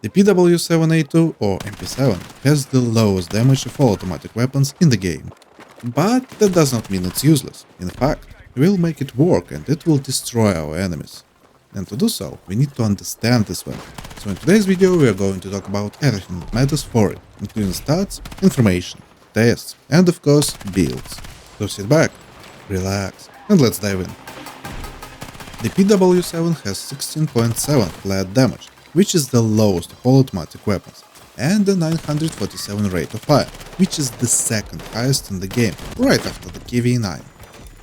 The PW7A2 or MP7 has the lowest damage of all automatic weapons in the game. But that does not mean it's useless. In fact, we will make it work and it will destroy our enemies. And to do so, we need to understand this weapon. So in today's video we are going to talk about everything that matters for it, including stats, information, tests, and of course builds. So sit back, relax, and let's dive in. The PW7 has 16.7 flat damage, which is the lowest of all automatic weapons, and a 947 rate of fire, which is the second highest in the game, right after the KV9.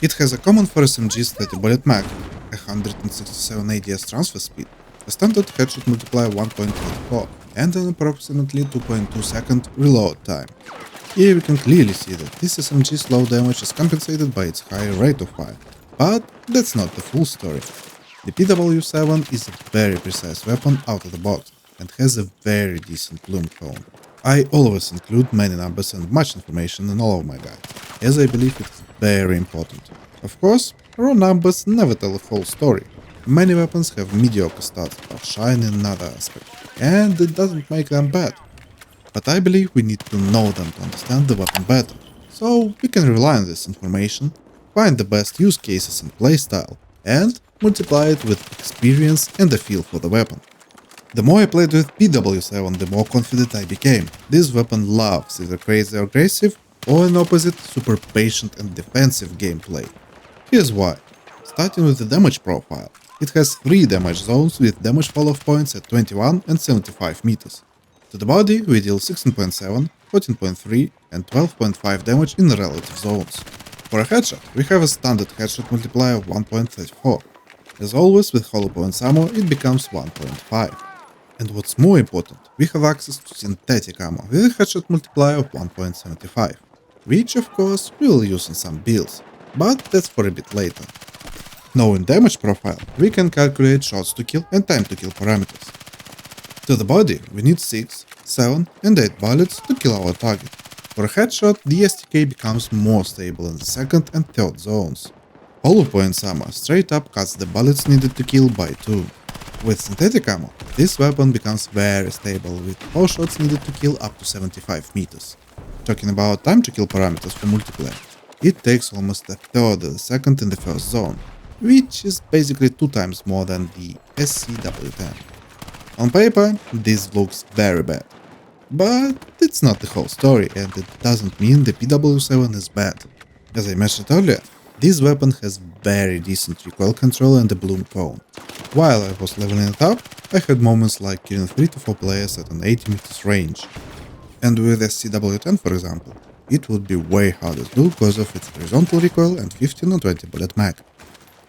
It has a common for SMG's 30 bullet mag, 167 ADS transfer speed, a standard headshot multiplier 1.24, and an approximately 2.2 second reload time. Here we can clearly see that this SMG's low damage is compensated by its high rate of fire, but that's not the full story. The PW7 is a very precise weapon out of the box and has a very decent bloom cone. I always include many numbers and much information in all of my guides, as I believe it's very important. Of course, raw numbers never tell the whole story. Many weapons have mediocre stats but shine in another aspect, and it doesn't make them bad. But I believe we need to know them to understand the weapon better, so we can rely on this information, find the best use cases and playstyle, and multiply it with experience and a feel for the weapon. The more I played with PW7, the more confident I became. This weapon loves either crazy or aggressive, or an opposite, super patient and defensive gameplay. Here's why. Starting with the damage profile, it has 3 damage zones with damage fall-off points at 21 and 75 meters. To the body, we deal 16.7, 14.3 and 12.5 damage in relative zones. For a headshot, we have a standard headshot multiplier of 1.34. As always with hollow points ammo, it becomes 1.5. And what's more important, we have access to synthetic ammo with a headshot multiplier of 1.75, which of course we will use in some builds, but that's for a bit later. Knowing damage profile, we can calculate shots to kill and time to kill parameters. To the body, we need 6, 7 and 8 bullets to kill our target. For a headshot, the STK becomes more stable in the second and third zones. Hollow points ammo straight up cuts the bullets needed to kill by 2. With synthetic ammo, this weapon becomes very stable with 4 shots needed to kill up to 75 meters. Talking about time to kill parameters for multiplayer, it takes almost a third of a second in the first zone, which is basically 2 times more than the SCW10. On paper, this looks very bad. But it's not the whole story, and it doesn't mean the PW7 is bad. As I mentioned earlier, this weapon has very decent recoil control and a bloom cone. While I was leveling it up, I had moments like killing 3 to 4 players at an 80 meters range. And with SCW10 for example, it would be way harder to do because of its horizontal recoil and 15 or 20 bullet mag.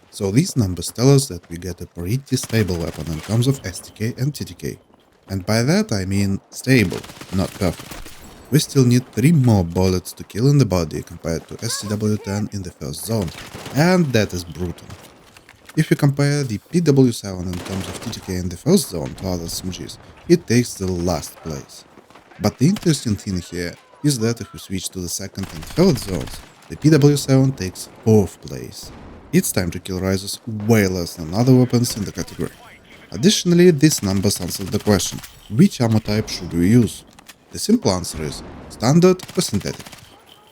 So these numbers tell us that we get a pretty stable weapon in terms of STK and TTK. And by that I mean stable, not perfect. We still need 3 more bullets to kill in the body compared to SCW10 in the first zone, and that is brutal. If you compare the PW7 in terms of TTK in the first zone to other SMGs, it takes the last place. But the interesting thing here is that if we switch to the second and third zones, the PW7 takes 4th place. Its time to kill rises way less than other weapons in the category. Additionally, these numbers answer the question, which ammo type should we use? The simple answer is standard or synthetic.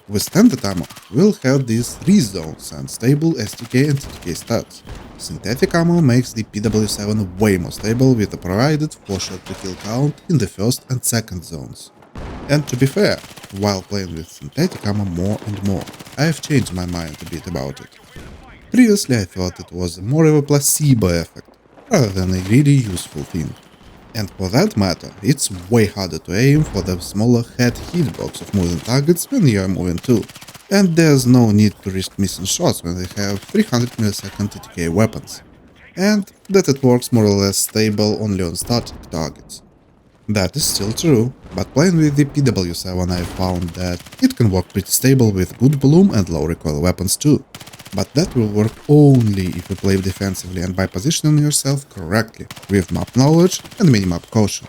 With standard ammo, we'll have these 3 zones and stable STK and TTK stats. Synthetic ammo makes the PW7 way more stable with a provided 4 shot to kill count in the first and second zones. And to be fair, while playing with synthetic ammo more and more, I have changed my mind a bit about it. Previously I thought it was more of a placebo effect, rather than a really useful thing. And for that matter, it's way harder to aim for the smaller head hitbox of moving targets when you are moving too. And there's no need to risk missing shots when they have 300 millisecond TTK weapons. And that it works more or less stable only on static targets. That is still true, but playing with the PW7 I found that it can work pretty stable with good bloom and low recoil weapons too. But that will work only if you play defensively and by positioning yourself correctly, with map knowledge and minimap caution.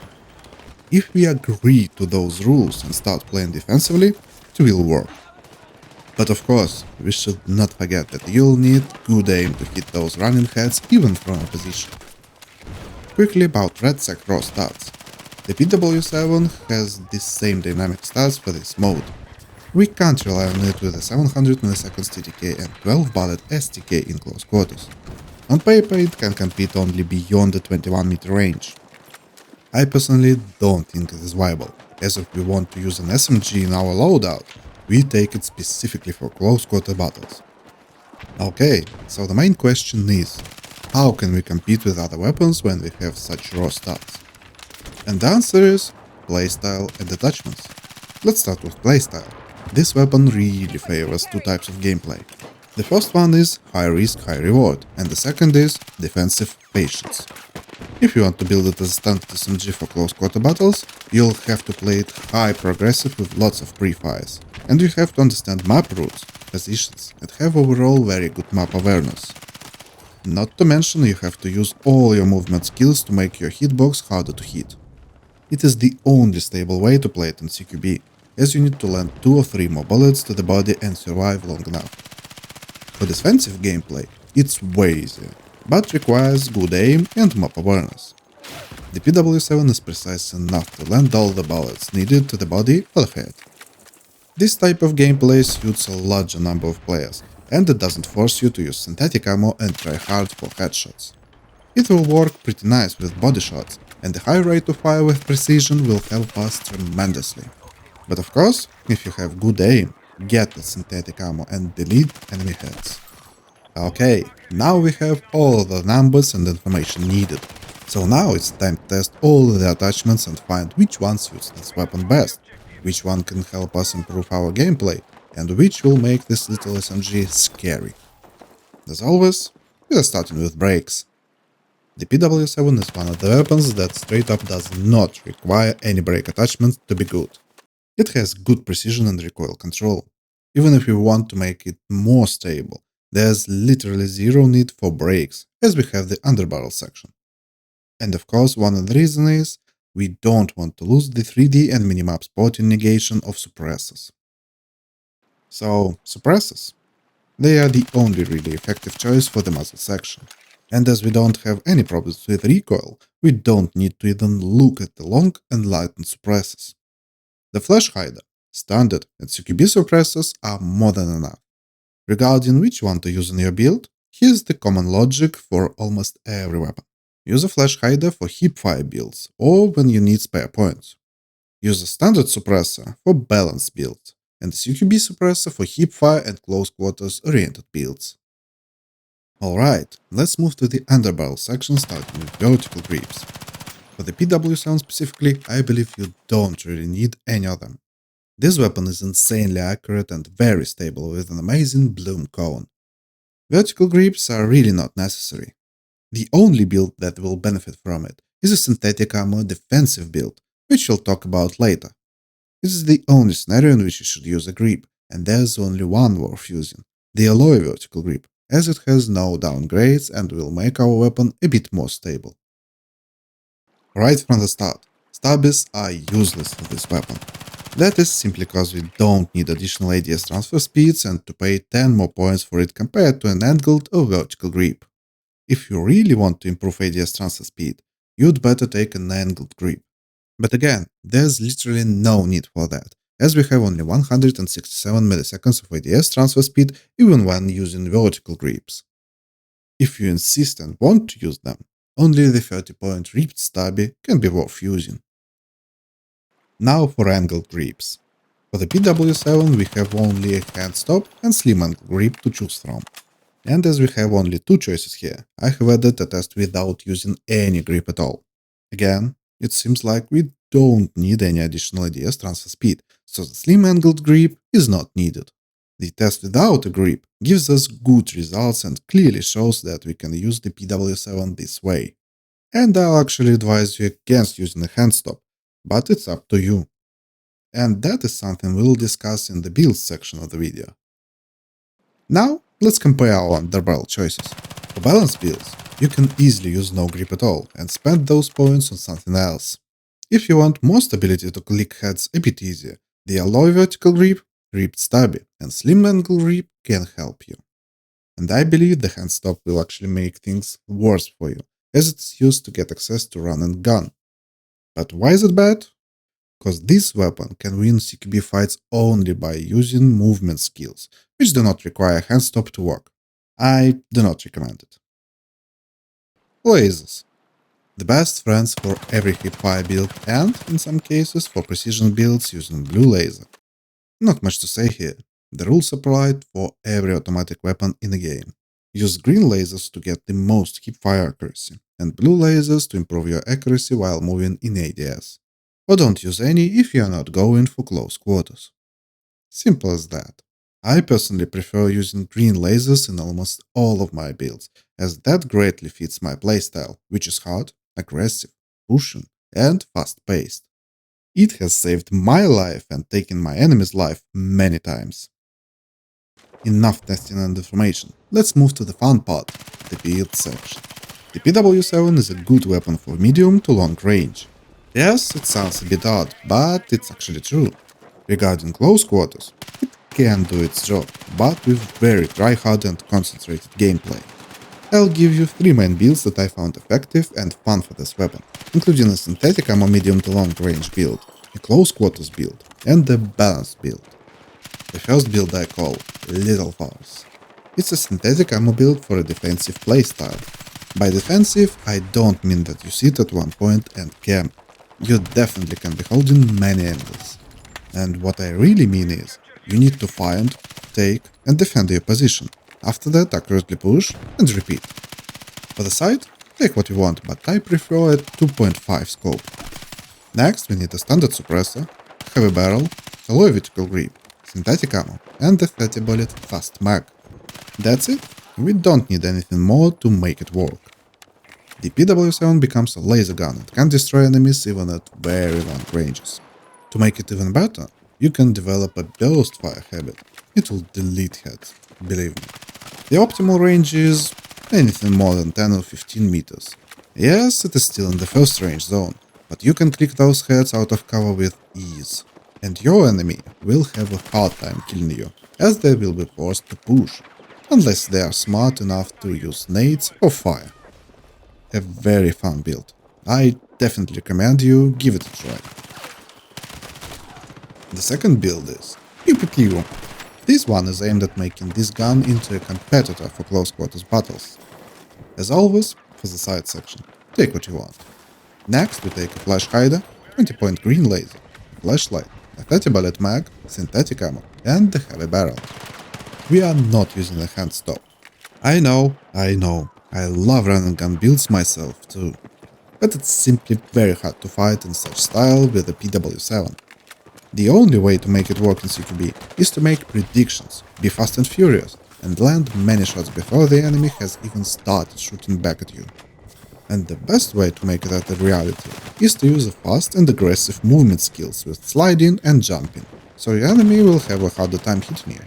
If we agree to those rules and start playing defensively, it will work. But of course, we should not forget that you'll need good aim to hit those running heads even from a position. Quickly about Red Sec raw stats. The PW7 has the same dynamic stats for this mode. We can't rely on it with a 700 milliseconds TTK and 12 bullet STK in close quarters. On paper it can compete only beyond the 21 meter range. I personally don't think it is viable, as if we want to use an SMG in our loadout, we take it specifically for close quarter battles. Okay, so the main question is, how can we compete with other weapons when we have such raw stats? And the answer is playstyle and attachments. Let's start with playstyle. This weapon really favors two types of gameplay. The first one is high risk, high reward, and the second is defensive patience. If you want to build it as a standard SMG for close quarter battles, you'll have to play it high progressive with lots of pre-fires, and you have to understand map routes, positions, and have overall very good map awareness. Not to mention you have to use all your movement skills to make your hitbox harder to hit. It is the only stable way to play it in CQB, as you need to land 2 or 3 more bullets to the body and survive long enough. For defensive gameplay, it's way easier, but requires good aim and map awareness. The PW7 is precise enough to land all the bullets needed to the body or the head. This type of gameplay suits a larger number of players, and it doesn't force you to use synthetic ammo and try hard for headshots. It will work pretty nice with body shots, and the high rate of fire with precision will help us tremendously. But of course, if you have good aim, get the synthetic ammo and delete enemy heads. Okay, now we have all the numbers and information needed. So now it's time to test all the attachments and find which one suits this weapon best, which one can help us improve our gameplay, and which will make this little SMG scary. As always, we are starting with brakes. The PW7 is one of the weapons that straight up does not require any brake attachment to be good. It has good precision and recoil control. Even if we want to make it more stable, there's literally zero need for brakes, as we have the underbarrel section. And of course, one of the reasons is we don't want to lose the 3D and minimap spotting negation of suppressors. So, suppressors. They are the only really effective choice for the muzzle section. And as we don't have any problems with recoil, we don't need to even look at the long and lightened suppressors. The flash hider, standard, and CQB suppressors are more than enough. Regarding which one to use in your build, here's the common logic for almost every weapon. Use a flash hider for hipfire builds or when you need spare points. Use a standard suppressor for balanced builds, and a CQB suppressor for hipfire and close quarters oriented builds. Alright, let's move to the underbarrel section starting with vertical grips. For the PW7 specifically, I believe you don't really need any of them. This weapon is insanely accurate and very stable with an amazing bloom cone. Vertical grips are really not necessary. The only build that will benefit from it is a synthetic ammo defensive build, which we'll talk about later. This is the only scenario in which you should use a grip, and there's only one worth using, the alloy vertical grip, as it has no downgrades and will make our weapon a bit more stable. Right from the start, stubbies are useless for this weapon. That is simply because we don't need additional ADS transfer speeds and to pay 10 more points for it compared to an angled or vertical grip. If you really want to improve ADS transfer speed, you'd better take an angled grip. But again, there's literally no need for that, as we have only 167 milliseconds of ADS transfer speed even when using vertical grips. If you insist and want to use them, only the 30-point ripped stubby can be worth using. Now for angled grips. For the PW7 we have only a hand stop and slim angle grip to choose from. And as we have only two choices here, I have added a test without using any grip at all. Again, it seems like we don't need any additional ADS transfer speed, so the slim angled grip is not needed. The test without a grip gives us good results and clearly shows that we can use the PW7 this way. And I'll actually advise you against using a hand stop, but it's up to you. And that is something we'll discuss in the builds section of the video. Now, let's compare our underbarrel choices. For balanced builds, you can easily use no grip at all and spend those points on something else. If you want more stability to click heads a bit easier, the alloy vertical grip, ripped stubby, and slim angle grip can help you. And I believe the hand stop will actually make things worse for you, as it's used to get access to run and gun. But why is it bad? Because this weapon can win CQB fights only by using movement skills, which do not require hand stop to work. I do not recommend it. Lasers. The best friends for every hipfire build and, in some cases, for precision builds using blue laser. Not much to say here. The rules applied for every automatic weapon in the game. Use green lasers to get the most hipfire accuracy, and blue lasers to improve your accuracy while moving in ADS. Or don't use any if you are not going for close quarters. Simple as that. I personally prefer using green lasers in almost all of my builds, as that greatly fits my playstyle, which is hard, aggressive, pushing, and fast-paced. It has saved my life and taken my enemy's life many times. Enough testing and information, let's move to the fun part, the build section. The PW7 is a good weapon for medium to long range. Yes, it sounds a bit odd, but it's actually true. Regarding close quarters, it can do its job, but with very try-hard and concentrated gameplay. I'll give you 3 main builds that I found effective and fun for this weapon, including a synthetic ammo medium to long range build, a close quarters build, and a balanced build. The first build I call Little Force. It's a synthetic ammo build for a defensive playstyle. By defensive, I don't mean that you sit at one point and camp. You definitely can be holding many angles. And what I really mean is, you need to find, take, and defend your position. After that, accurately push and repeat. For the sight, take what you want, but I prefer a 2.5 scope. Next, we need a standard suppressor, heavy barrel, a low vertical grip, synthetic ammo, and a 30 bullet fast mag. That's it. We don't need anything more to make it work. The PW7 becomes a laser gun and can destroy enemies even at very long ranges. To make it even better, you can develop a burst fire habit. It will delete heads, believe me. The optimal range is anything more than 10 or 15 meters. Yes, it is still in the first range zone, but you can click those heads out of cover with ease. And your enemy will have a hard time killing you, as they will be forced to push, unless they are smart enough to use nades or fire. A very fun build. I definitely recommend you give it a try. The second build is PW7A2. This one is aimed at making this gun into a competitor for close quarters battles. As always, for the side section, take what you want. Next we take a flash hider, 20-point green laser, a flashlight, a 30 bullet mag, synthetic ammo, and the heavy barrel. We are not using a hand stop. I know, I love running gun builds myself too. But it's simply very hard to fight in such style with the PW7. The only way to make it work in CQB is to make predictions, be fast and furious, and land many shots before the enemy has even started shooting back at you. And the best way to make that a reality is to use a fast and aggressive movement skills with sliding and jumping, so your enemy will have a harder time hitting you.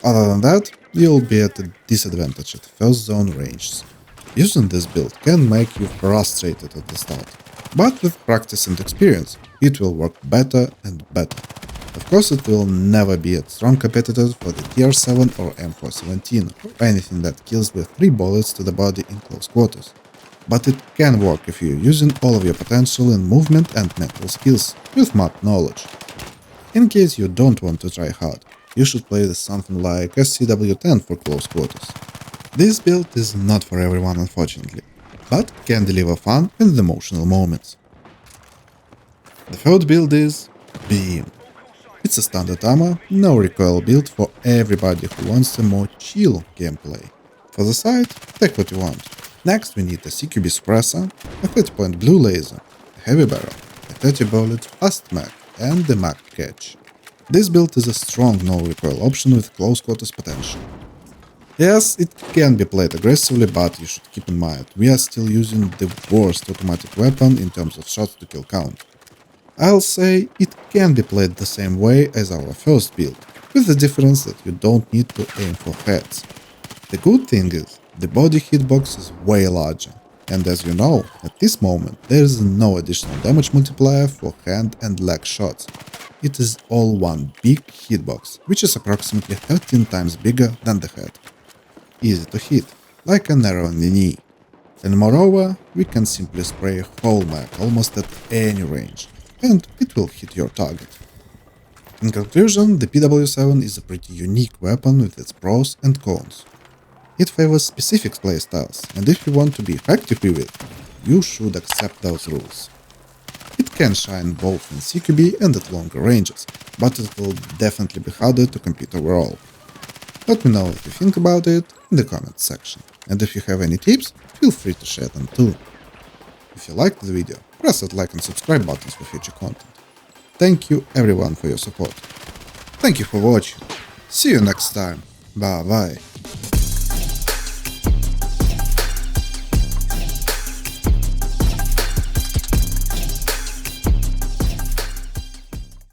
Other than that, you'll be at a disadvantage at first zone ranges. Using this build can make you frustrated at the start, but with practice and experience, it will work better and better. Of course, it will never be a strong competitor for the Tier 7 or M417 or anything that kills with 3 bullets to the body in close quarters. But it can work if you're using all of your potential in movement and mental skills with map knowledge. In case you don't want to try hard, you should play with something like SCW-10 for close quarters. This build is not for everyone unfortunately, but can deliver fun and emotional moments. The third build is Beam. It's a standard armor, no recoil build for everybody who wants a more chill gameplay. For the side, take what you want. Next we need a CQB suppressor, a 30-point blue laser, a heavy barrel, a 30 bullet fast mag, and the mag catch. This build is a strong no recoil option with close quarters potential. Yes, it can be played aggressively, but you should keep in mind, we are still using the worst automatic weapon in terms of shots to kill count. I'll say it can be played the same way as our first build, with the difference that you don't need to aim for heads. The good thing is, the body hitbox is way larger, and as you know, at this moment there is no additional damage multiplier for hand and leg shots. It is all one big hitbox, which is approximately 13 times bigger than the head. Easy to hit, like an arrow in the knee. And moreover, we can simply spray a whole map almost at any range, and it will hit your target. In conclusion, the PW7 is a pretty unique weapon with its pros and cons. It favors specific playstyles, and if you want to be effective with it, you should accept those rules. It can shine both in CQB and at longer ranges, but it will definitely be harder to compete overall. Let me know what you think about it in the comments section, and if you have any tips, feel free to share them too. If you liked the video, press that like and subscribe buttons for future content. Thank you everyone for your support. Thank you for watching. See you next time. Bye bye.